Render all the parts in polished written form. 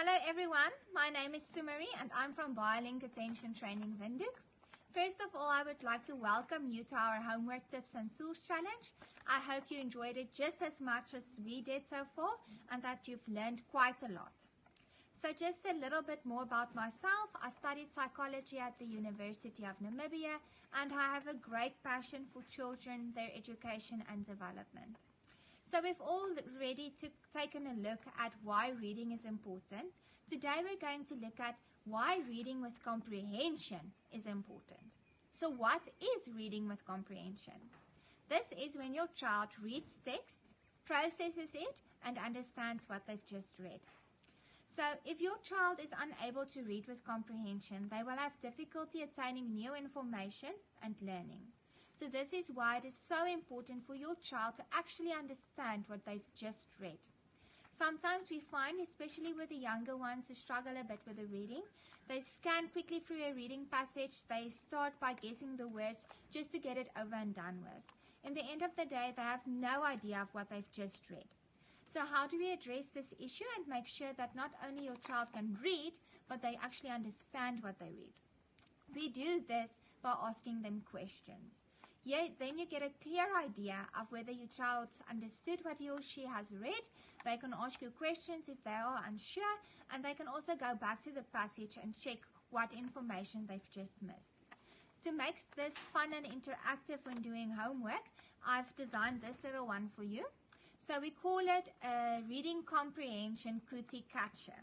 Hello everyone, my name is Sumari and I'm from Biolink Attention Training Windhoek. First of all, I would like to welcome you to our Homework Tips and Tools Challenge. I hope you enjoyed it just as much as we did so far and that you've learned quite a lot. So just a little bit more about myself. I studied psychology at the University of Namibia and I have a great passion for children, their education and development. So we've already taken a look at why reading is important. Today we're going to look at why reading with comprehension is important. So what is reading with comprehension? This is when your child reads text, processes it, and understands what they've just read. So if your child is unable to read with comprehension, they will have difficulty attaining new information and learning. So this is why it is so important for your child to actually understand what they've just read. Sometimes we find, especially with the younger ones who struggle a bit with the reading, they scan quickly through a reading passage, they start by guessing the words just to get it over and done with. In the end of the day, they have no idea of what they've just read. So how do we address this issue and make sure that not only your child can read, but they actually understand what they read? We do this by asking them questions. Then you get a clear idea of whether your child understood what he or she has read. They can ask you questions if they are unsure, and they can also go back to the passage and check what information they've just missed. To make this fun and interactive when doing homework, I've designed this little one for you. So we call it a Reading Comprehension Cootie Catcher.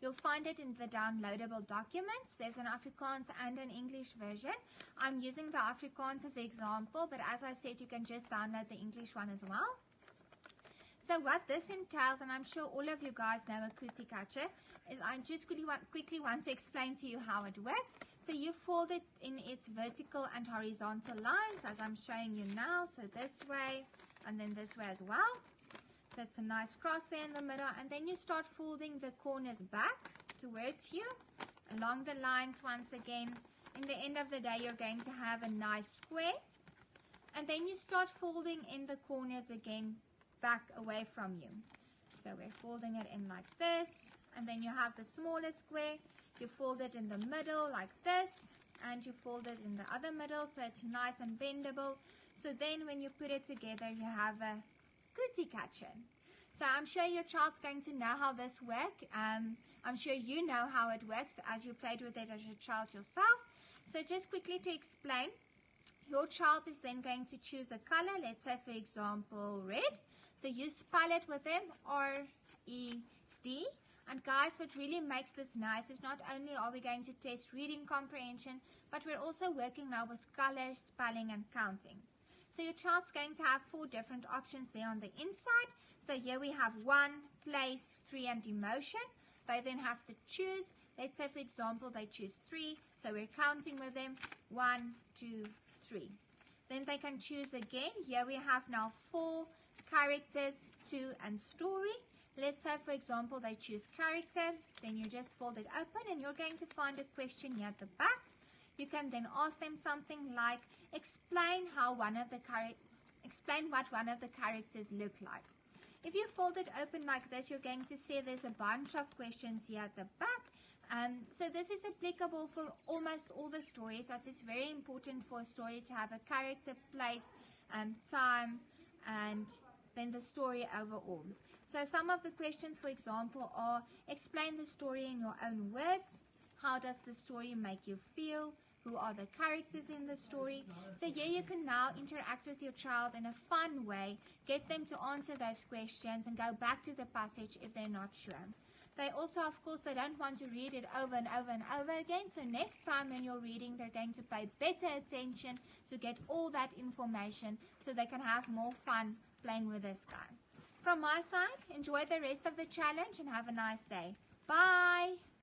You'll find it in the downloadable documents. There's an Afrikaans and an English version. I'm using the Afrikaans as an example, but as I said, you can just download the English one as well. So what this entails, and I'm sure all of you guys know a cootie catcher, is I just quickly want to explain to you how it works. So you fold it in its vertical and horizontal lines, as I'm showing you now. So this way, and then this way as well. So it's a nice cross there in the middle, and then you start folding the corners back towards you along the lines once again. In the end of the day, you're going to have a nice square, and then you start folding in the corners again back away from you. So we're folding it in like this, and then you have the smaller square. You fold it in the middle like this, and you fold it in the other middle so it's nice and bendable. So then when you put it together, you have a cootie catcher. So I'm sure your child's going to know how this works. I'm sure you know how it works as you played with it as a child yourself. So just quickly to explain, your child is then going to choose a color. Let's say, for example, red. So you spell it with them, R-E-D. And guys, what really makes this nice is not only are we going to test reading comprehension, but we're also working now with color, spelling, and counting. So your child's going to have 4 different options there on the inside. So here we have 1, place, 3, and emotion. They then have to choose. Let's say, for example, they choose 3. So we're counting with them. 1, 2, 3. Then they can choose again. Here we have now 4 characters, 2, and story. Let's say, for example, they choose character. Then you just fold it open and you're going to find a question here at the back. You can then ask them something like, explain what one of the characters look like. If you fold it open like this, you're going to see there's a bunch of questions here at the back. So this is applicable for almost all the stories, as it's very important for a story to have a character, place, time, and then the story overall. So some of the questions, for example, are explain the story in your own words. How does the story make you feel? Who are the characters in the story? So here you can now interact with your child in a fun way, get them to answer those questions and go back to the passage if they're not sure. They also, of course, they don't want to read it over and over and over again. So next time when you're reading, they're going to pay better attention to get all that information so they can have more fun playing with this guy. From my side, enjoy the rest of the challenge and have a nice day. Bye!